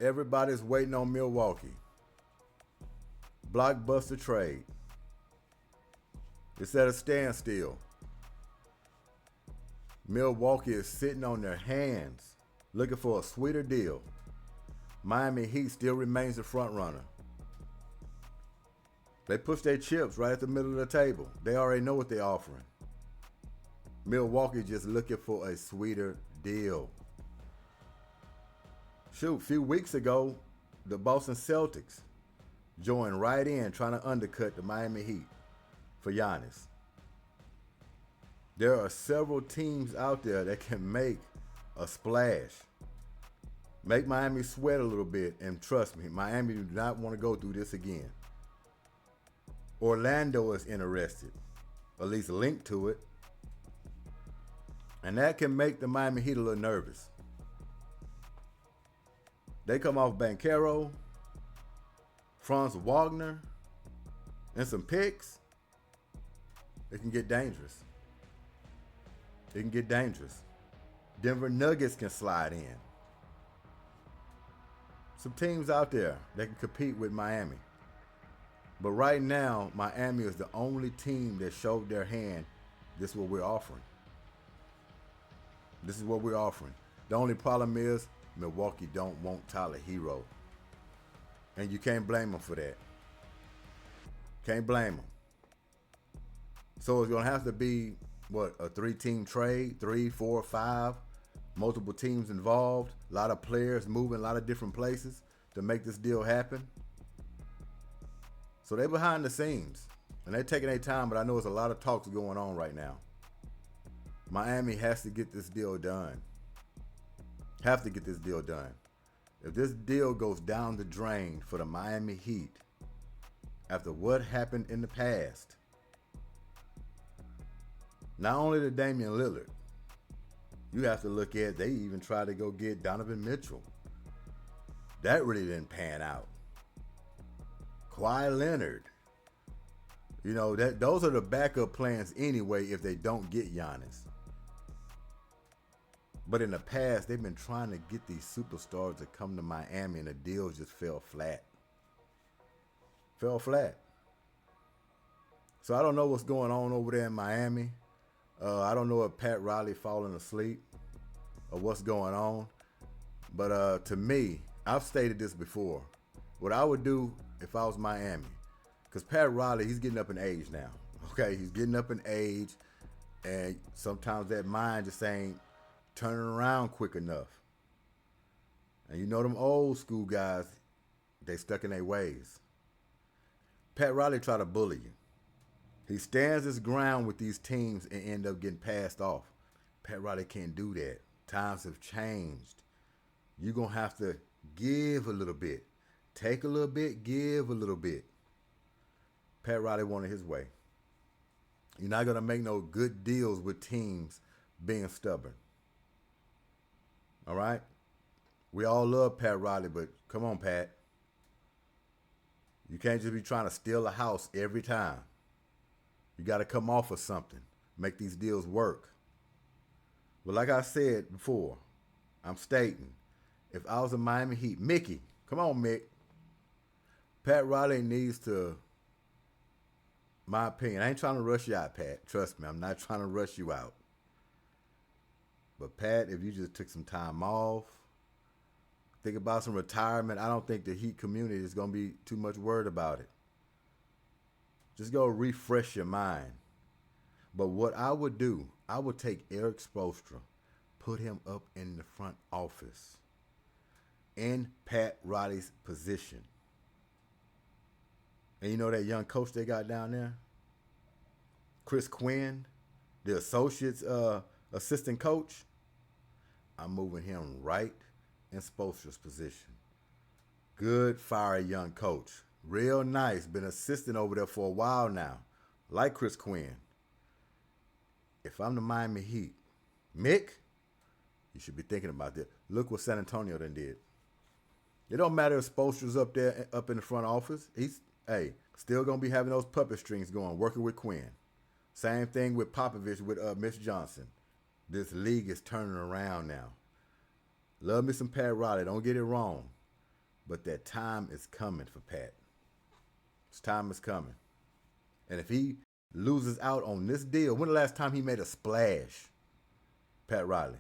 Everybody's waiting on Milwaukee. Blockbuster trade. It's at a standstill. Milwaukee is sitting on their hands looking for a sweeter deal. Miami Heat still remains the front runner. They push their chips right at the middle of the table. They already know what they're offering. Milwaukee just looking for a sweeter deal. Shoot, a few weeks ago, the Boston Celtics joined right in trying to undercut the Miami Heat for Giannis. There are several teams out there that can make a splash. Make Miami sweat a little bit, and trust me, Miami do not want to go through this again. Orlando is interested, at least linked to it. And that can make the Miami Heat a little nervous. They come off Banchero, Franz Wagner, and some picks. It can get dangerous. It can get dangerous. Denver Nuggets can slide in. Some teams out there that can compete with Miami. But right now, Miami is the only team that showed their hand. This is what we're offering. This is what we're offering. The only problem is Milwaukee don't want Tyler Hero. And you can't blame them for that. Can't blame them. So it's going to have to be, what, a 3-team trade? 3, 4, 5. Multiple teams involved. A lot of players moving a lot of different places to make this deal happen. So they're behind the scenes. And they're taking their time, but I know there's a lot of talks going on right now. Miami has to get this deal done. Have to get this deal done. If this deal goes down the drain for the Miami Heat, after what happened in the past, not only the Damian Lillard, you have to look at, they even tried to go get Donovan Mitchell. That really didn't pan out. Kawhi Leonard. You know, those are the backup plans anyway if they don't get Giannis. But in the past, they've been trying to get these superstars to come to Miami, and the deal just fell flat. Fell flat. So I don't know what's going on over there in Miami. I don't know if Pat Riley falling asleep or what's going on. But to me, I've stated this before. What I would do if I was Miami, because Pat Riley, he's getting up in age now. Okay, he's getting up in age, and sometimes that mind just ain't turning around quick enough. And you know them old school guys, they stuck in their ways. Pat Riley try to bully you. He stands his ground with these teams and end up getting passed off. Pat Riley can't do that. Times have changed. You're going to have to give a little bit. Take a little bit, give a little bit. Pat Riley wanted his way. You're not going to make no good deals with teams being stubborn. All right? We all love Pat Riley, but come on, Pat. You can't just be trying to steal a house every time. You got to come off of something. Make these deals work. But like I said before, I'm stating, if I was a Miami Heat, Mickey, come on, Mick. Pat Riley needs to, my opinion, I ain't trying to rush you out, Pat. Trust me, I'm not trying to rush you out. But Pat, if you just took some time off, think about some retirement, I don't think the Heat community is going to be too much worried about it. Just go refresh your mind. But what I would do, I would take Eric Spoelstra, put him up in the front office, in Pat Riley's position. And you know that young coach they got down there? Chris Quinn, the associate's assistant coach. I'm moving him right in Spoelstra's position. Good, fiery young coach. Real nice. Been assistant over there for a while now. Like Chris Quinn. If I'm the Miami Heat, Mick, you should be thinking about this. Look what San Antonio done did. It don't matter if Spoelstra's up there, up in the front office. He's, still going to be having those puppet strings going, working with Quinn. Same thing with Popovich with Mitch Johnson. This league is turning around now. Love me some Pat Riley. Don't get it wrong. But that time is coming for Pat. His time is coming. And if he loses out on this deal, when the last time he made a splash, Pat Riley,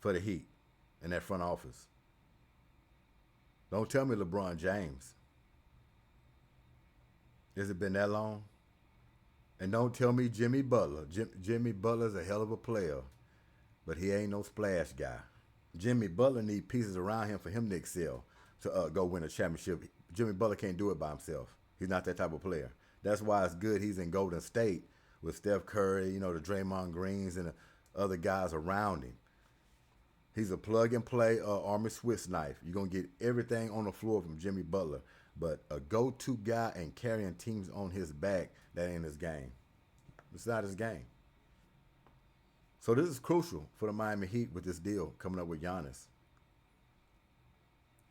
for the Heat in that front office? Don't tell me LeBron James. Has it been that long? And don't tell me Jimmy Butler. Jimmy Butler's a hell of a player, but he ain't no splash guy. Jimmy Butler need pieces around him for him to excel, to go win a championship. Jimmy Butler can't do it by himself. He's not that type of player. That's why it's good he's in Golden State with Steph Curry, the Draymond Greens and the other guys around him. He's a plug-and-play Army Swiss knife. You're going to get everything on the floor from Jimmy Butler. But a go-to guy and carrying teams on his back, that ain't his game. It's not his game. So this is crucial for the Miami Heat with this deal coming up with Giannis.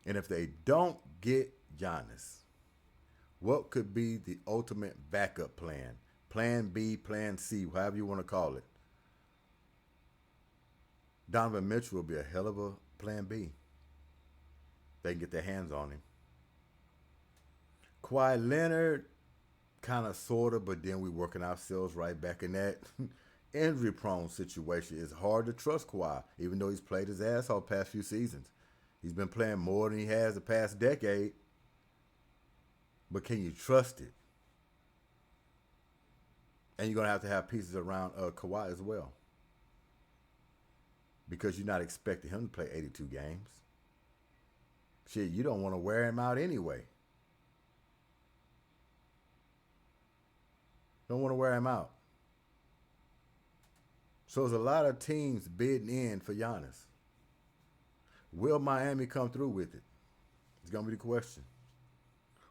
And if they don't get Giannis, what could be the ultimate backup plan? Plan B, Plan C, however you want to call it. Donovan Mitchell will be a hell of a Plan B. They can get their hands on him. Kawhi Leonard, kind of, sort of, but then we working ourselves right back in that injury-prone situation. It's hard to trust Kawhi, even though he's played his ass off the past few seasons. He's been playing more than he has the past decade. But can you trust it? And you're going to have pieces around Kawhi as well. Because you're not expecting him to play 82 games. Shit, you don't want to wear him out anyway. Don't want to wear him out. So there's a lot of teams bidding in for Giannis. Will Miami come through with it? It's going to be the question.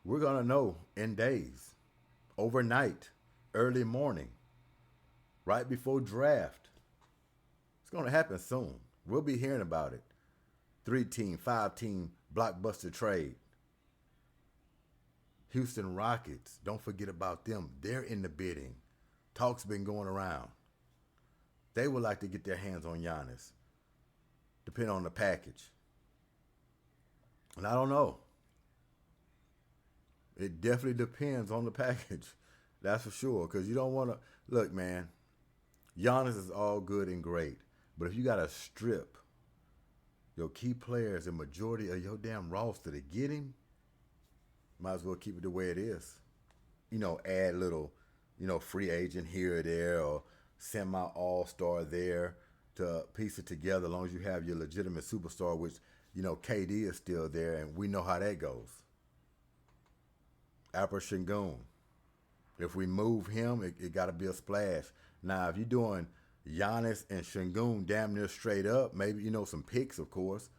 We're going to know in days, overnight, early morning, right before draft. It's going to happen soon. We'll be hearing about it. 3-team, 5-team blockbuster trade. Houston Rockets, don't forget about them. They're in the bidding. Talk's been going around. They would like to get their hands on Giannis, depending on the package. And I don't know. It definitely depends on the package. That's for sure. Because you don't want to... Look, man, Giannis is all good and great. But if you got to strip your key players, the majority of your damn roster to get him, might as well keep it the way it is. Add little, free agent here or there, or semi-all-star there to piece it together, as long as you have your legitimate superstar, which, KD is still there, and we know how that goes. Alper Sengun. If we move him, it got to be a splash. Now, if you're doing Giannis and Sengun damn near straight up, maybe, some picks, of course,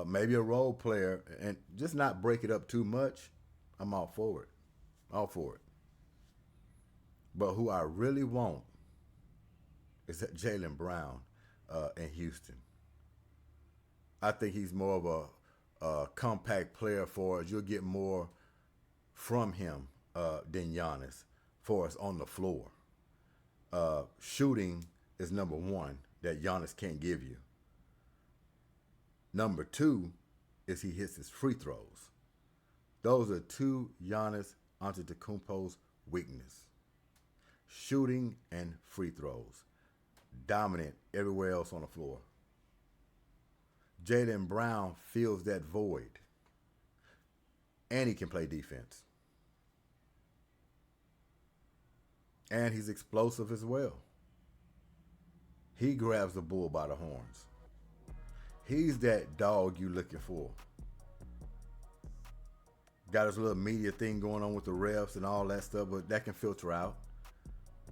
maybe a role player, and just not break it up too much, I'm all for it. All for it. But who I really want is that Jaylen Brown in Houston. I think he's more of a compact player for us. You'll get more from him than Giannis for us on the floor. Shooting is number one that Giannis can't give you. Number two is he hits his free throws. Those are two Giannis Antetokounmpo's weakness. Shooting and free throws. Dominant everywhere else on the floor. Jaylen Brown fills that void. And he can play defense. And he's explosive as well. He grabs the bull by the horns. He's that dog you looking for. Got his little media thing going on with the refs and all that stuff, but that can filter out.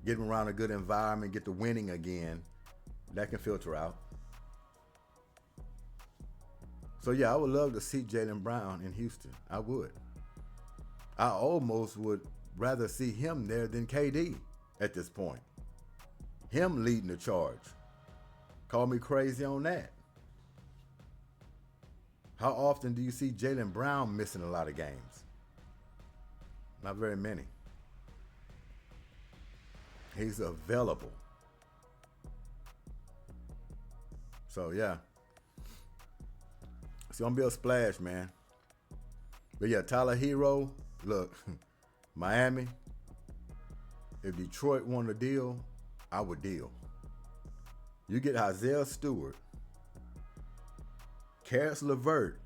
Get him around a good environment, get the winning again. That can filter out. So yeah, I would love to see Jaylen Brown in Houston. I would. I almost would rather see him there than KD at this point. Him leading the charge. Call me crazy on that. How often do you see Jaylen Brown missing a lot of games? Not very many. He's available. So, yeah. It's going to be a splash, man. But yeah, Tyler Hero, look, Miami, if Detroit wanted a deal, I would deal. You get Isaiah Stewart, Karis LeVert,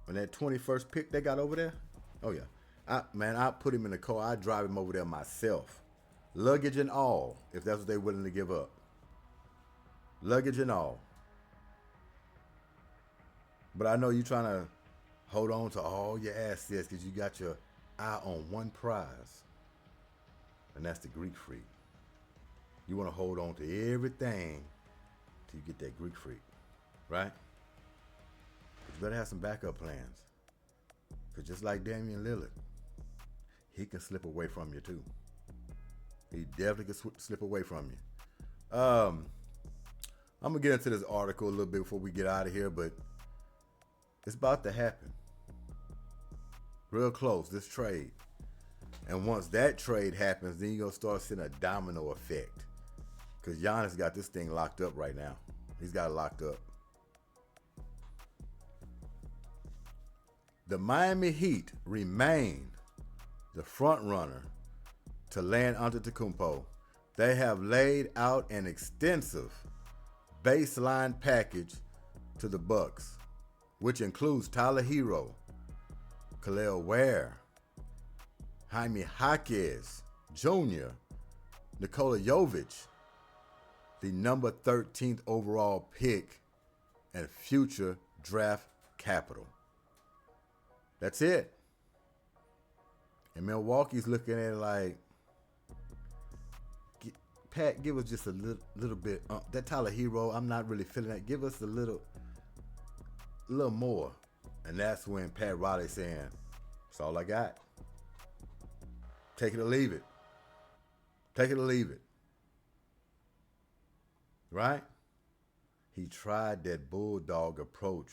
and that 21st pick they got over there. Oh yeah, I put him in the car. I drive him over there myself, luggage and all, if that's what they're willing to give up. Luggage and all. But I know you're trying to hold on to all your assets because you got your eye on one prize, and that's the Greek Freak. You want to hold on to everything till you get that Greek Freak, right? But you better have some backup plans. Because just like Damian Lillard, he can slip away from you too. He definitely can slip away from you. I'm going to get into this article a little bit before we get out of here, but it's about to happen. Real close, this trade. And once that trade happens, then you're going to start seeing a domino effect. Because Giannis got this thing locked up right now. He's got it locked up. The Miami Heat remain the front runner to land Antetokounmpo. They have laid out an extensive baseline package to the Bucks, which includes Tyler Hero, Khalil Ware, Jaime Jaquez Jr., Nikola Jovic, the number 13th overall pick, and future draft capital. That's it. And Milwaukee's looking at it like, Pat, give us just a little bit. That Tyler Hero, I'm not really feeling that. Give us a little more. And that's when Pat Riley's saying, that's all I got. Take it or leave it. Take it or leave it. Right? He tried that bulldog approach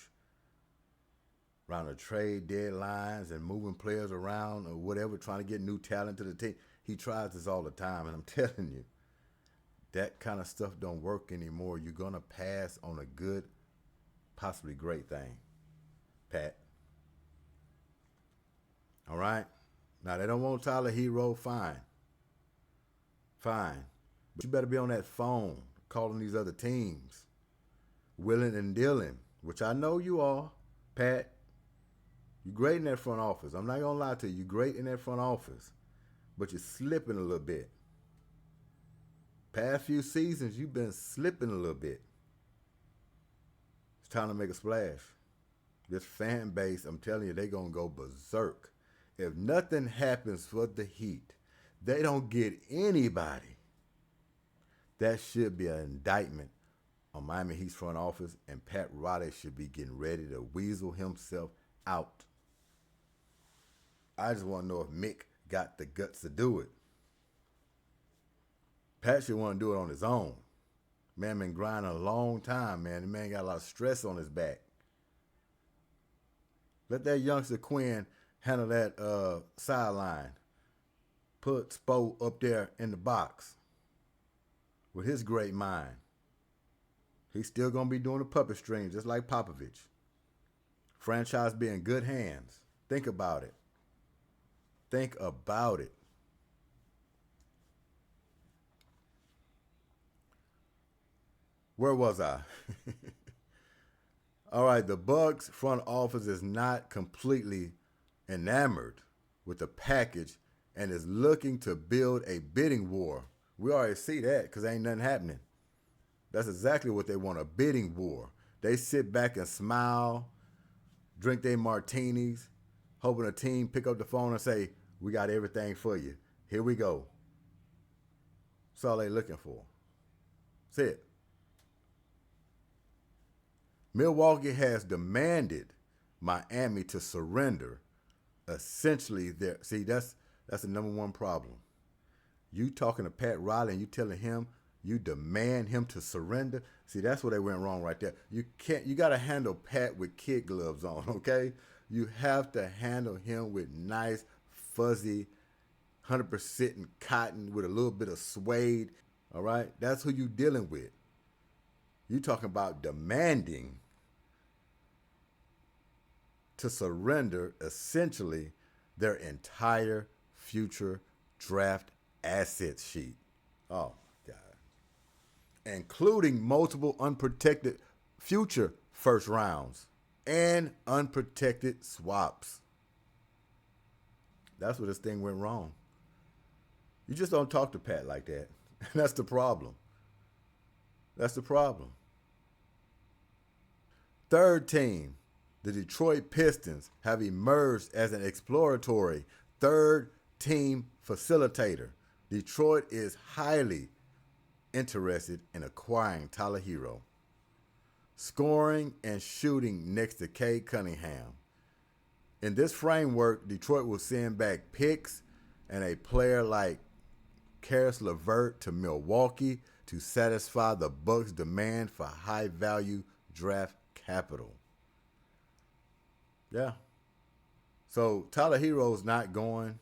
around the trade deadlines and moving players around or whatever, trying to get new talent to the team. He tries this all the time, and I'm telling you, that kind of stuff don't work anymore. You're going to pass on a good, possibly great thing, Pat. All right? Now, they don't want Tyler Hero, fine. Fine. But you better be on that phone calling these other teams, willing and dealing, which I know you are, Pat. You're great in that front office. I'm not going to lie to you. You're great in that front office. But you're slipping a little bit. Past few seasons, you've been slipping a little bit. It's time to make a splash. This fan base, I'm telling you, they're going to go berserk. If nothing happens for the Heat, they don't get anybody. That should be an indictment on Miami Heat's front office, and Pat Riley should be getting ready to weasel himself out. I just want to know if Mick got the guts to do it. Pat should want to do it on his own. Man been grinding a long time, man. The man got a lot of stress on his back. Let that youngster Quinn handle that sideline. Put Spo up there in the box with his great mind. He's still going to be doing the puppet string just like Popovich. Franchise be in good hands. Think about it. Think about it. Where was I? All right, the Bucks front office is not completely enamored with the package and is looking to build a bidding war. We already see that because ain't nothing happening. That's exactly what they want, a bidding war. They sit back and smile, drink their martinis, hoping a team pick up the phone and say, we got everything for you. Here we go. That's all they looking for. That's it. Milwaukee has demanded Miami to surrender essentially their, see, that's the number one problem. You talking to Pat Riley and you telling him you demand him to surrender. See, that's where they went wrong right there. You got to handle Pat with kid gloves on, okay? You have to handle him with nice, fuzzy, 100% in cotton with a little bit of suede, all right? That's who you dealing with. You talking about demanding. to surrender essentially their entire future draft asset sheet. Oh, God. Including multiple unprotected future first rounds and unprotected swaps. That's where this thing went wrong. You just don't talk to Pat like that. That's the problem. That's the problem. Third team, the Detroit Pistons have emerged as an exploratory third team facilitator. Detroit is highly interested in acquiring Tyler Hero, scoring and shooting next to Cade Cunningham. In this framework, Detroit will send back picks and a player like Caris LeVert to Milwaukee to satisfy the Bucks' demand for high-value draft capital. Yeah. So Tyler Hero's not going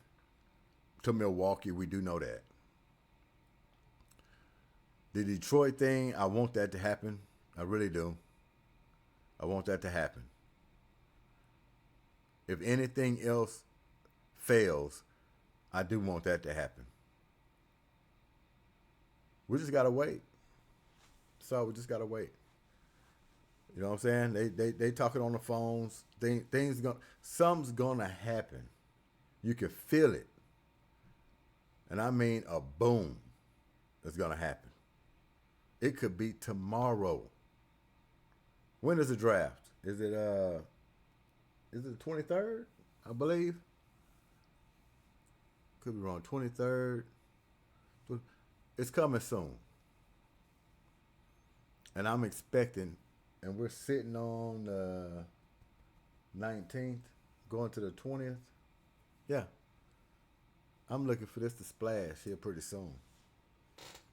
to Milwaukee. We do know that. The Detroit thing, I want that to happen. I really do. I want that to happen. If anything else fails, I do want that to happen. We just gotta wait. So we just gotta wait. You know what I'm saying? They talking on the phones. Something's gonna happen. You can feel it. And I mean a boom is gonna happen. It could be tomorrow. When is the draft? Is it the 23rd? I believe. Could be wrong. 23rd. It's coming soon. And I'm expecting, and we're sitting on the 19th, going to the 20th. Yeah. I'm looking for this to splash here pretty soon.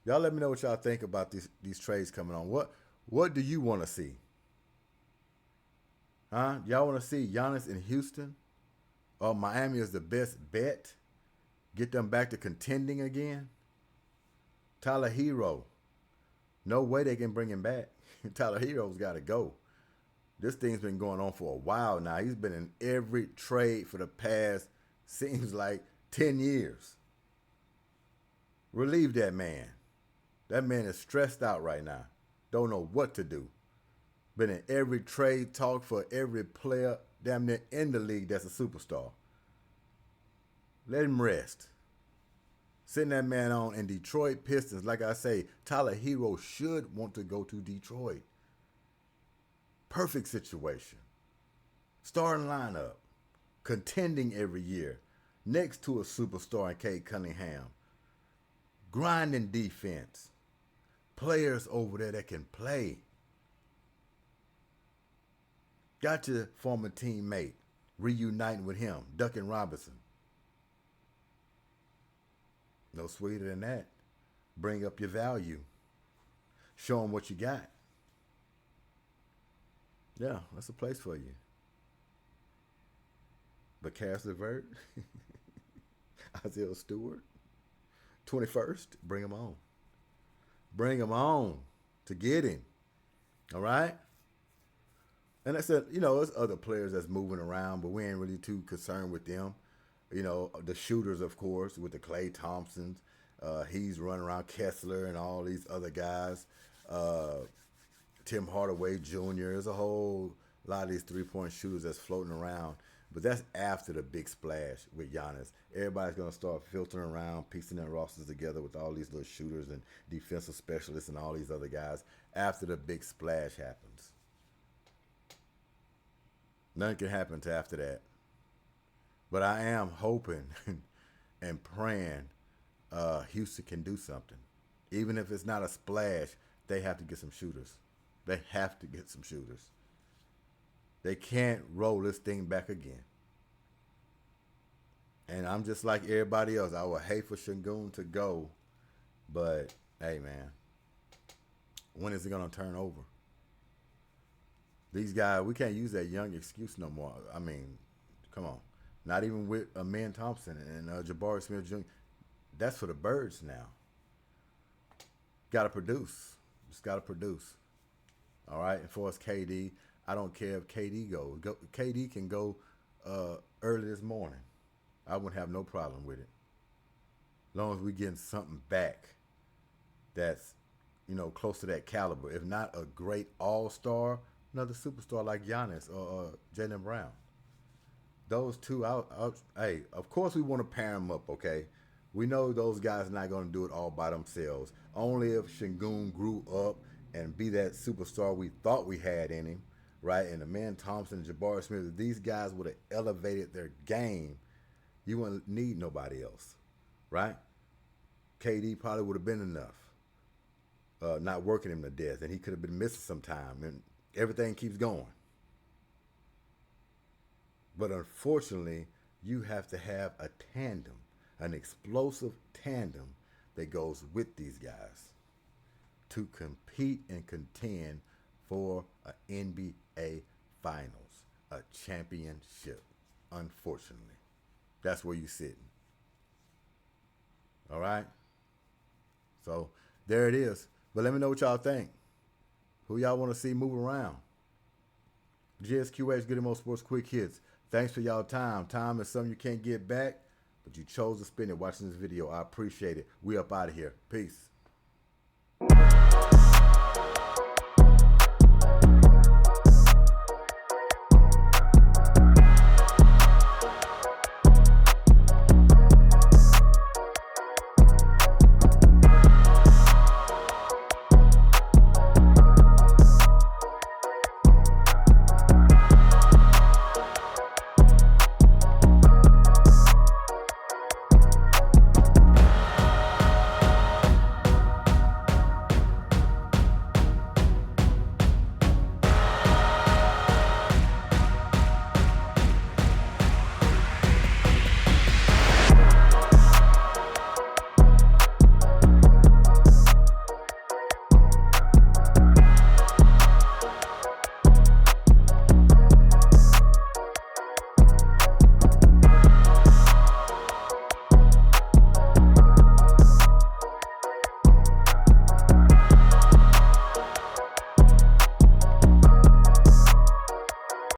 Y'all let me know what y'all think about these trades coming on. What do you want to see? Huh? Y'all want to see Giannis in Houston? Or Miami is the best bet? Get them back to contending again? Tyler Hero. No way they can bring him back. Tyler Hero's got to go. This thing's been going on for a while now. He's been in every trade for the past, seems like, 10 years. Relieve that man. That man is stressed out right now. Don't know what to do. Been in every trade talk for every player damn near in the league that's a superstar. Let him rest. Sitting that man on in Detroit Pistons, like I say, Tyler Hero should want to go to Detroit. Perfect situation. Starting lineup. Contending every year. Next to a superstar in Cade Cunningham. Grinding defense. Players over there that can play. Got your former teammate reuniting with him, Duncan Robinson. No sweeter than that. Bring up your value. Show them what you got. Yeah, that's a place for you. But Caris LeVert, Isaiah Stewart, 21st, bring him on. Bring him on to get him. All right? And I said, there's other players that's moving around, but we ain't really too concerned with them. The shooters, of course, with the Klay Thompsons. He's running around Kessler and all these other guys. Tim Hardaway Jr. There's a whole lot of these three-point shooters that's floating around. But that's after the big splash with Giannis. Everybody's going to start filtering around, piecing their rosters together with all these little shooters and defensive specialists and all these other guys after the big splash happens. Nothing can happen to after that. But I am hoping and praying Houston can do something. Even if it's not a splash, they have to get some shooters. They have to get some shooters. They can't roll this thing back again. And I'm just like everybody else. I would hate for Şengün to go. But, hey, man. When is it going to turn over? These guys, we can't use that young excuse no more. I mean, come on. Not even with Amen Thompson and Jabari Smith Jr. That's for the birds now. Got to produce. Just got to produce. All right? And for us, KD, I don't care if KD goes. KD can go early this morning. I wouldn't have no problem with it. As long as we getting something back that's, close to that caliber. If not a great all-star, another superstar like Giannis or Jaylen Brown. Those two, hey, of course we want to pair them up, okay? We know those guys are not going to do it all by themselves. Only if Şengün grew up and be that superstar we thought we had in him, right? And Amen Thompson and Jabari Smith, if these guys would have elevated their game, you wouldn't need nobody else, right? KD probably would have been enough. Not working him to death, and he could have been missing some time, and everything keeps going. But unfortunately, you have to have a tandem, an explosive tandem that goes with these guys to compete and contend for an NBA Finals, a championship. Unfortunately, that's where you're sitting. All right? So there it is. But let me know what y'all think. Who y'all want to see move around? G.S.Q.H, Goodymo Sports Quick Hits. Thanks for y'all time. Time is something you can't get back, but you chose to spend it watching this video. I appreciate it. We up out of here. Peace.